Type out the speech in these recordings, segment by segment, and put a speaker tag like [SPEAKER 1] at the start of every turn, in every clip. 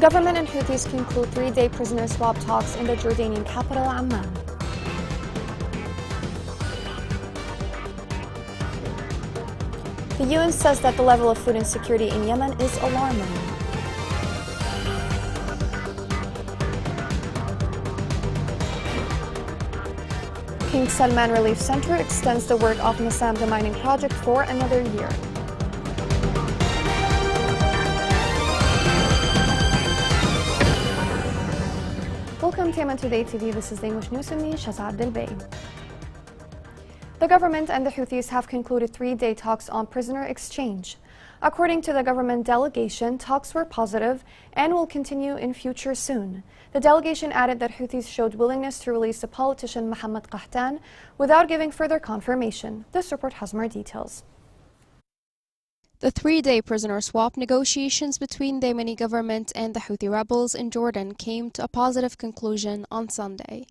[SPEAKER 1] Government and Houthis conclude three-day prisoner swap talks in the Jordanian capital, Amman. The UN says that the level of food insecurity in Yemen is alarming. King Salman Relief Center extends the work of Massam the mining project for another year. Welcome to Yemen Today TV. This is the English News with me, Shazad Dilbey. The government and the Houthis have concluded three-day talks on prisoner exchange. According to the government delegation, talks were positive and will continue in future soon. The delegation added that Houthis showed willingness to release the politician Mohammed Qahtan without giving further confirmation. This report has more details.
[SPEAKER 2] The three-day prisoner swap negotiations between the Yemeni government and the Houthi rebels in Jordan came to a positive conclusion on Sunday.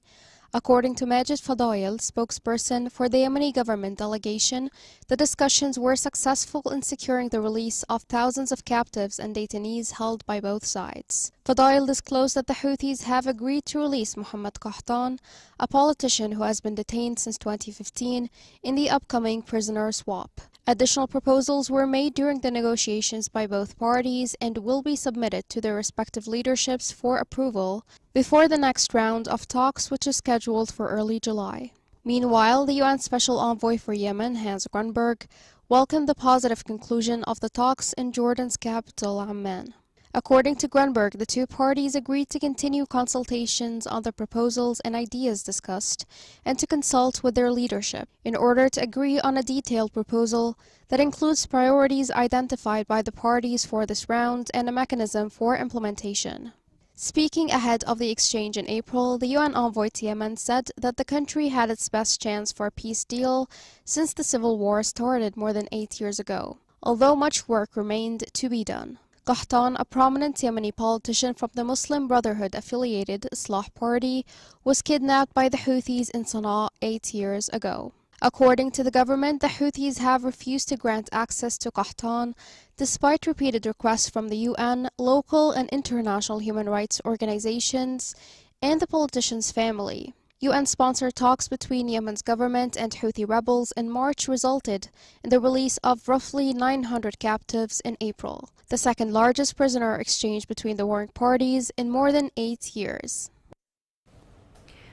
[SPEAKER 2] According to Majid Fadail, spokesperson for the Yemeni government delegation, the discussions were successful in securing the release of thousands of captives and detainees held by both sides. Fadail disclosed that the Houthis have agreed to release Mohammed Qahtan, a politician who has been detained since 2015, in the upcoming prisoner swap. Additional proposals were made during the negotiations by both parties and will be submitted to their respective leaderships for approval before the next round of talks, which is scheduled for early July. Meanwhile, the UN Special Envoy for Yemen, Hans Grunberg, welcomed the positive conclusion of the talks in Jordan's capital, Amman. According to Grunberg, the two parties agreed to continue consultations on the proposals and ideas discussed and to consult with their leadership in order to agree on a detailed proposal that includes priorities identified by the parties for this round and a mechanism for implementation. Speaking ahead of the exchange in April, the UN envoy to Yemen said that the country had its best chance for a peace deal since the civil war started more than 8 years ago, although much work remained to be done. Qahtan, a prominent Yemeni politician from the Muslim Brotherhood-affiliated Islah Party, was kidnapped by the Houthis in Sana'a 8 years ago. According to the government, the Houthis have refused to grant access to Qahtan, despite repeated requests from the UN, local and international human rights organizations, and the politician's family. UN-sponsored talks between Yemen's government and Houthi rebels in March resulted in the release of roughly 900 captives in April, the second largest prisoner exchange between the warring parties in more than 8 years.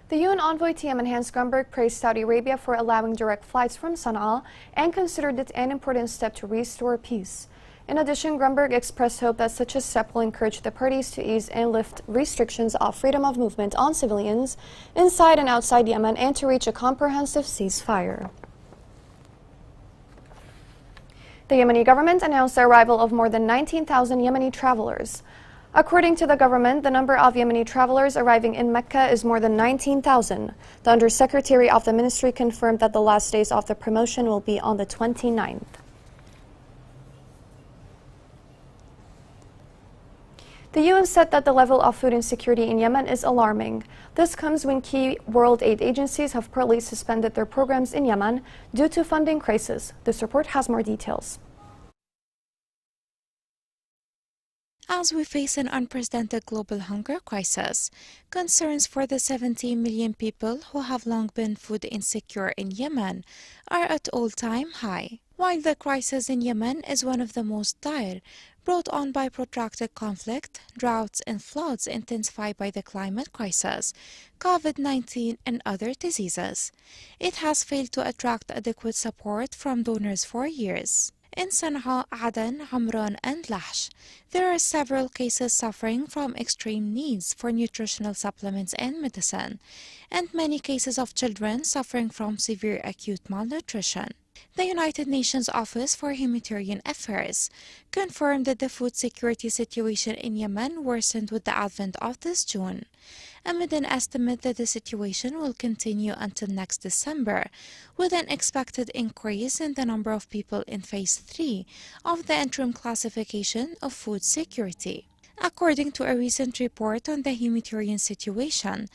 [SPEAKER 1] The UN envoy to Yemen, Hans Grunberg, praised Saudi Arabia for allowing direct flights from Sana'a and considered it an important step to restore peace. In addition, Grunberg expressed hope that such a step will encourage the parties to ease and lift restrictions of freedom of movement on civilians inside and outside Yemen and to reach a comprehensive ceasefire. The Yemeni government announced the arrival of more than 19,000 Yemeni travelers. According to the government, the number of Yemeni travelers arriving in Mecca is more than 19,000. The Undersecretary of the Ministry confirmed that the last days of the promotion will be on the 29th. The UN said that the level of food insecurity in Yemen is alarming. This comes when key world aid agencies have partly suspended their programs in Yemen due to funding crisis. This report has more details.
[SPEAKER 3] As we face an unprecedented global hunger crisis, concerns for the 17 million people who have long been food insecure in Yemen are at all-time high. While the crisis in Yemen is one of the most dire, brought on by protracted conflict, droughts and floods intensified by the climate crisis, COVID-19 and other diseases, it has failed to attract adequate support from donors for years. In Sana'a, Aden, Amran and Lahj, there are several cases suffering from extreme needs for nutritional supplements and medicine, and many cases of children suffering from severe acute malnutrition. The United Nations Office for Humanitarian Affairs confirmed that the food security situation in Yemen worsened with the advent of this June, amid an estimate that the situation will continue until next December, with an expected increase in the number of people in Phase 3 of the interim classification of food security. According to a recent report on the humanitarian situation,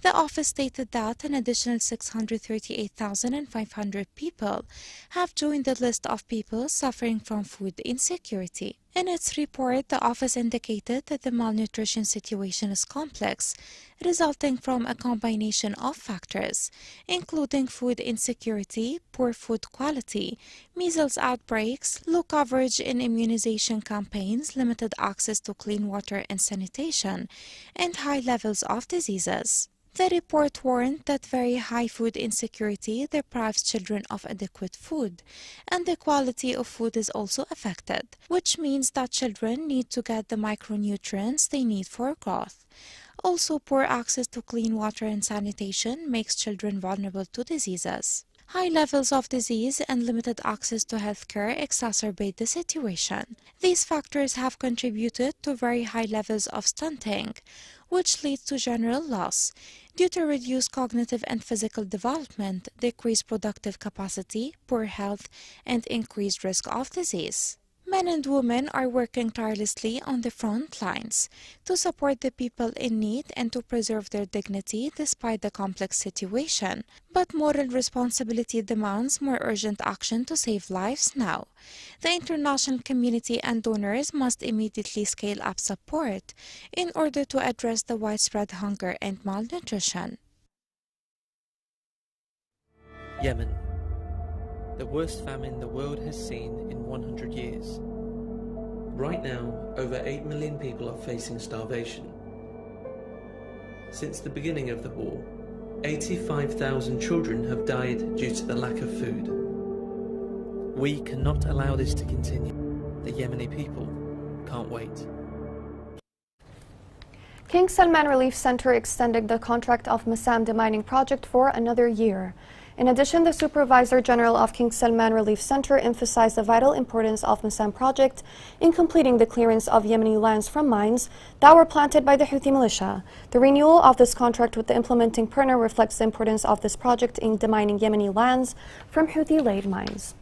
[SPEAKER 3] the office stated that an additional 638,500 people have joined the list of people suffering from food insecurity. In its report, the office indicated that the malnutrition situation is complex, resulting from a combination of factors, including food insecurity, poor food quality, measles outbreaks, low coverage in immunization campaigns, limited access to clean water and sanitation, and high levels of diseases. The report warned that very high food insecurity deprives children of adequate food, and the quality of food is also affected, which means that children need to get the micronutrients they need for growth. Also, poor access to clean water and sanitation makes children vulnerable to diseases. High levels of disease and limited access to healthcare exacerbate the situation. These factors have contributed to very high levels of stunting, which leads to general loss due to reduced cognitive and physical development, decreased productive capacity, poor health, and increased risk of disease. Men and women are working tirelessly on the front lines to support the people in need and to preserve their dignity despite the complex situation. But moral responsibility demands more urgent action to save lives now. The international community and donors must immediately scale up support in order to address the widespread hunger and malnutrition.
[SPEAKER 4] Yemen, the worst famine the world has seen in 100 years. Right now, over 8 million people are facing starvation. Since the beginning of the war, 85,000 children have died due to the lack of food. We cannot allow this to continue. The Yemeni people can't wait.
[SPEAKER 1] King Salman Relief Center extended the contract of Massam demining project for another year. In addition, the Supervisor General of King Salman Relief Center emphasized the vital importance of Massam project in completing the clearance of Yemeni lands from mines that were planted by the Houthi militia. The renewal of this contract with the implementing partner reflects the importance of this project in demining Yemeni lands from Houthi-laid mines.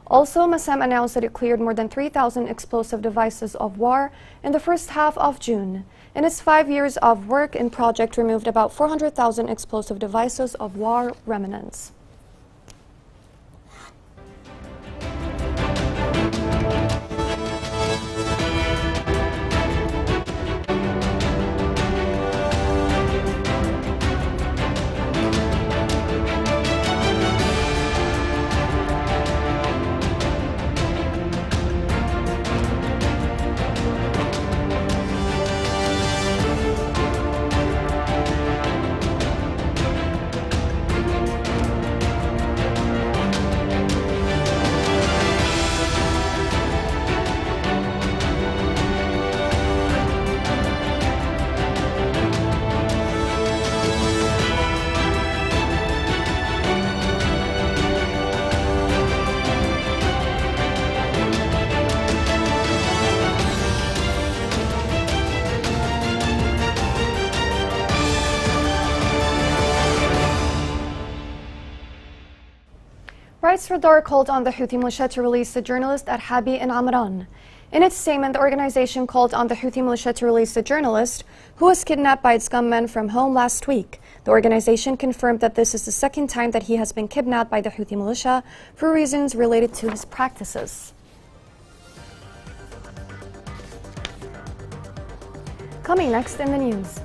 [SPEAKER 1] Also, Massam announced that it cleared more than 3,000 explosive devices of war in the first half of June. In its 5 years of work, the project removed about 400,000 explosive devices of war remnants. Rights Radar called on the Houthi militia to release the journalist Arhabi in Amran. In its statement, the organization called on the Houthi militia to release the journalist who was kidnapped by its gunmen from home last week. The organization confirmed that this is the second time that he has been kidnapped by the Houthi militia for reasons related to his practices. Coming next in the news.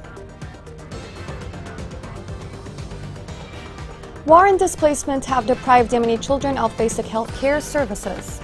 [SPEAKER 1] War and displacement have deprived Yemeni children of basic health care services.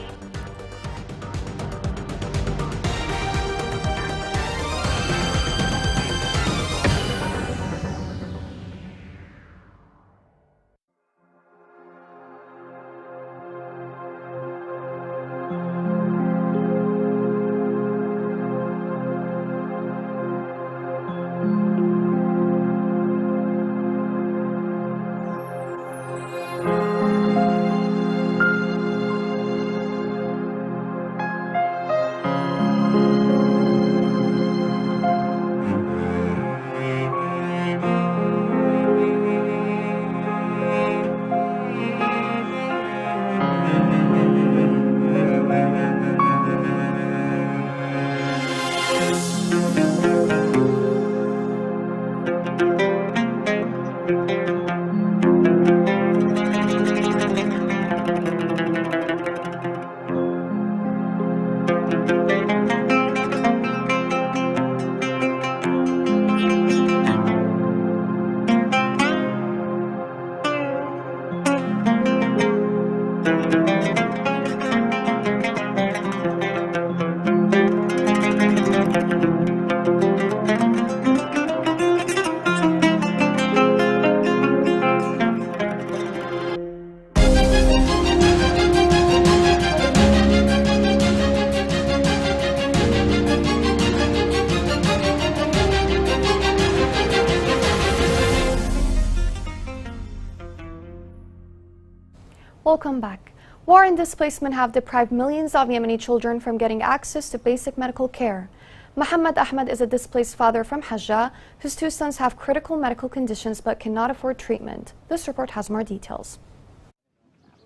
[SPEAKER 1] Welcome back. War and displacement have deprived millions of Yemeni children from getting access to basic medical care. Muhammad Ahmed is a displaced father from Hajjah whose two sons have critical medical conditions but cannot afford treatment. This report has more details.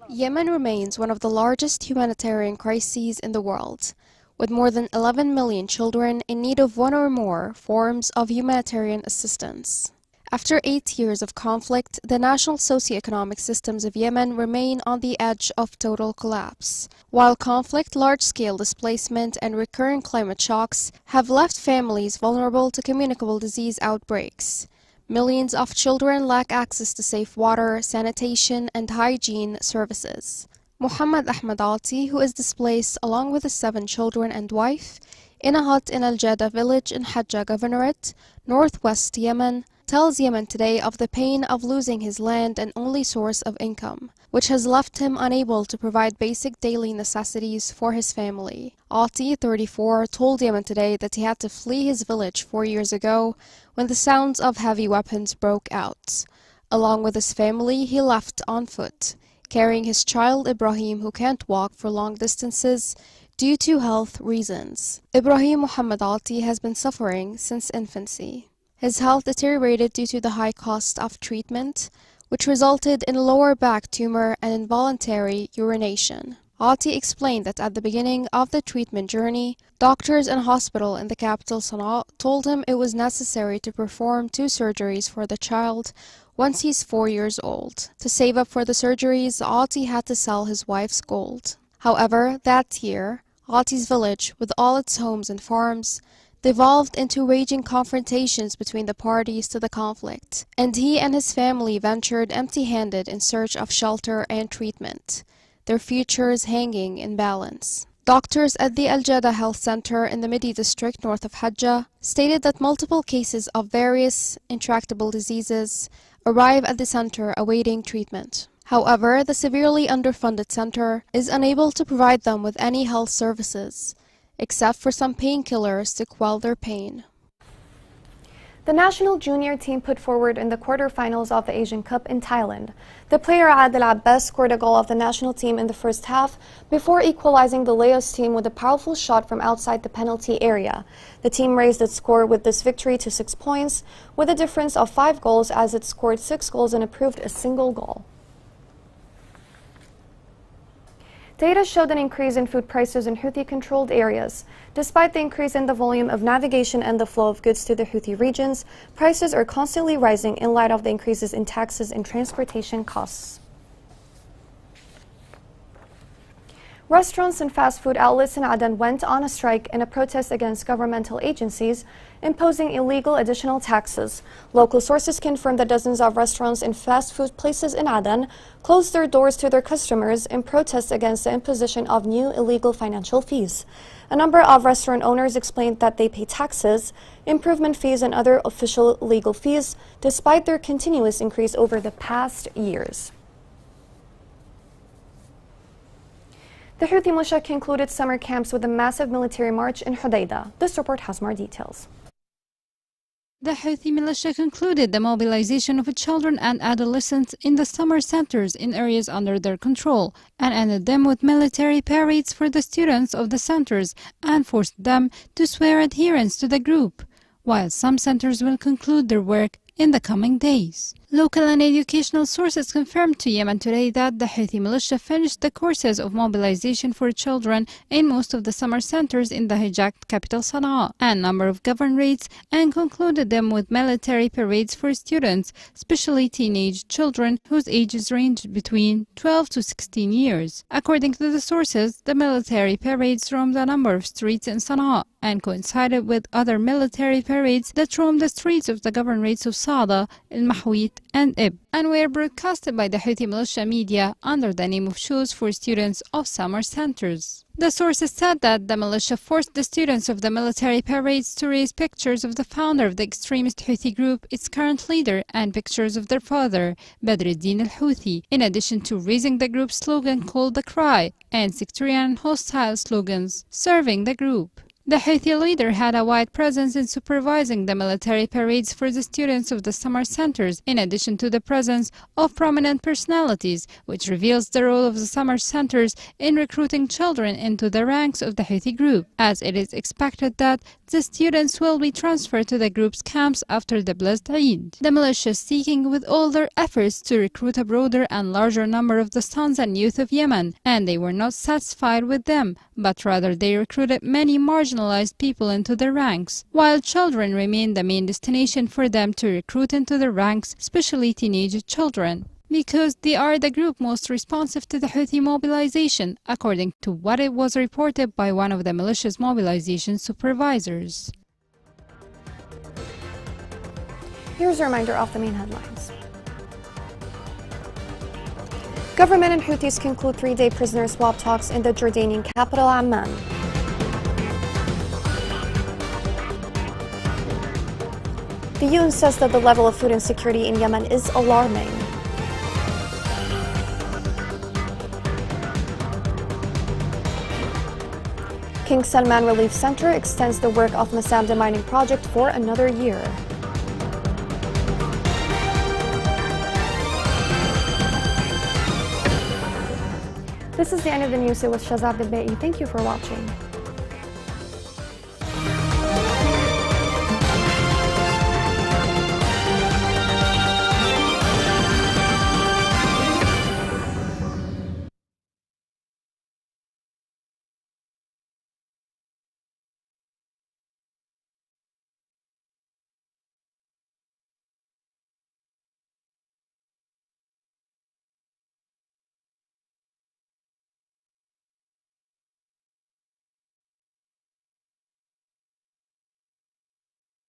[SPEAKER 2] Yemen remains one of the largest humanitarian crises in the world, with more than 11 million children in need of one or more forms of humanitarian assistance. After 8 years of conflict, the national socioeconomic systems of Yemen remain on the edge of total collapse. While conflict, large-scale displacement, and recurring climate shocks have left families vulnerable to communicable disease outbreaks, millions of children lack access to safe water, sanitation, and hygiene services. Muhammad Ahmed Ati, who is displaced along with his 7 children and wife, in a hut in Al-Jada village in Hajjah Governorate, northwest Yemen, tells Yemen Today of the pain of losing his land and only source of income, which has left him unable to provide basic daily necessities for his family. Ati, 34, told Yemen Today that he had to flee his village 4 years ago when the sounds of heavy weapons broke out. Along with his family, he left on foot, carrying his child Ibrahim, who can't walk for long distances due to health reasons. Ibrahim Muhammad Ati has been suffering since infancy. His health deteriorated due to the high cost of treatment, which resulted in a lower back tumor and involuntary urination. Ati explained that at the beginning of the treatment journey, doctors in a hospital in the capital Sana'a told him it was necessary to perform 2 surgeries for the child once he's 4 years old. To save up for the surgeries, Ati had to sell his wife's gold. However, that year, Ati's village, with all its homes and farms, devolved into raging confrontations between the parties to the conflict, and he and his family ventured empty-handed in search of shelter and treatment, their futures hanging in balance. Doctors at the Al-Jada Health Center in the Midi district north of Hajjah stated that multiple cases of various intractable diseases arrive at the center awaiting treatment. However, the severely underfunded center is unable to provide them with any health services, except for some painkillers to quell their pain.
[SPEAKER 1] The national junior team put forward in the quarterfinals of the Asian Cup in Thailand. The player Adil Abbas scored a goal of the national team in the first half before equalizing the Laos team with a powerful shot from outside the penalty area. The team raised its score with this victory to 6 points, with a difference of 5 goals as it scored 6 goals and approved a single goal. Data showed an increase in food prices in Houthi-controlled areas. Despite the increase in the volume of navigation and the flow of goods to the Houthi regions, prices are constantly rising in light of the increases in taxes and transportation costs. Restaurants and fast food outlets in Aden went on a strike in a protest against governmental agencies imposing illegal additional taxes. Local sources confirmed that dozens of restaurants and fast food places in Aden closed their doors to their customers in protest against the imposition of new illegal financial fees. A number of restaurant owners explained that they pay taxes, improvement fees, and other official legal fees despite their continuous increase over the past years. The Houthi militia concluded summer camps with a massive military march in Hodeidah. This report has more details.
[SPEAKER 5] The Houthi militia concluded the mobilization of children and adolescents in the summer centers in areas under their control and ended them with military parades for the students of the centers and forced them to swear adherence to the group, while some centers will conclude their work in the coming days. Local and educational sources confirmed to Yemen Today that the Houthi militia finished the courses of mobilization for children in most of the summer centers in the Hijaz capital Sana'a and number of governorates and concluded them with military parades for students, especially teenage children whose ages ranged between 12 to 16 years. According to the sources, the military parades roamed a number of streets in Sana'a and coincided with other military parades that roamed the streets of the governorates of Saada, Al-Mahwit, and Ib, and were broadcasted by the Houthi militia media under the name of shows for students of summer centers. The sources said that the militia forced the students of the military parades to raise pictures of the founder of the extremist Houthi group, its current leader, and pictures of their father, Badruddin al-Houthi, in addition to raising the group's slogan called The Cry and sectarian hostile slogans serving the group. The Houthi leader had a wide presence in supervising the military parades for the students of the summer centers, in addition to the presence of prominent personalities, which reveals the role of the summer centers in recruiting children into the ranks of the Houthi group, as it is expected that the students will be transferred to the group's camps after the blessed Eid. The militia is seeking with all their efforts to recruit a broader and larger number of the sons and youth of Yemen, and they were not satisfied with them, but rather they recruited many marginalized people into their ranks, while children remain the main destination for them to recruit into the ranks, especially teenage children, because they are the group most responsive to the Houthi mobilization, according to what it was reported by one of the militia's mobilization supervisors.
[SPEAKER 1] Here's a reminder of the main headlines. Government and Houthis conclude three-day prisoner swap talks in the Jordanian capital, Amman. The UN says that the level of food insecurity in Yemen is alarming. King Salman Relief Center extends the work of Masanda mining project for another year. This is the end of the news with Shahzad Al-Baei. Thank you for watching.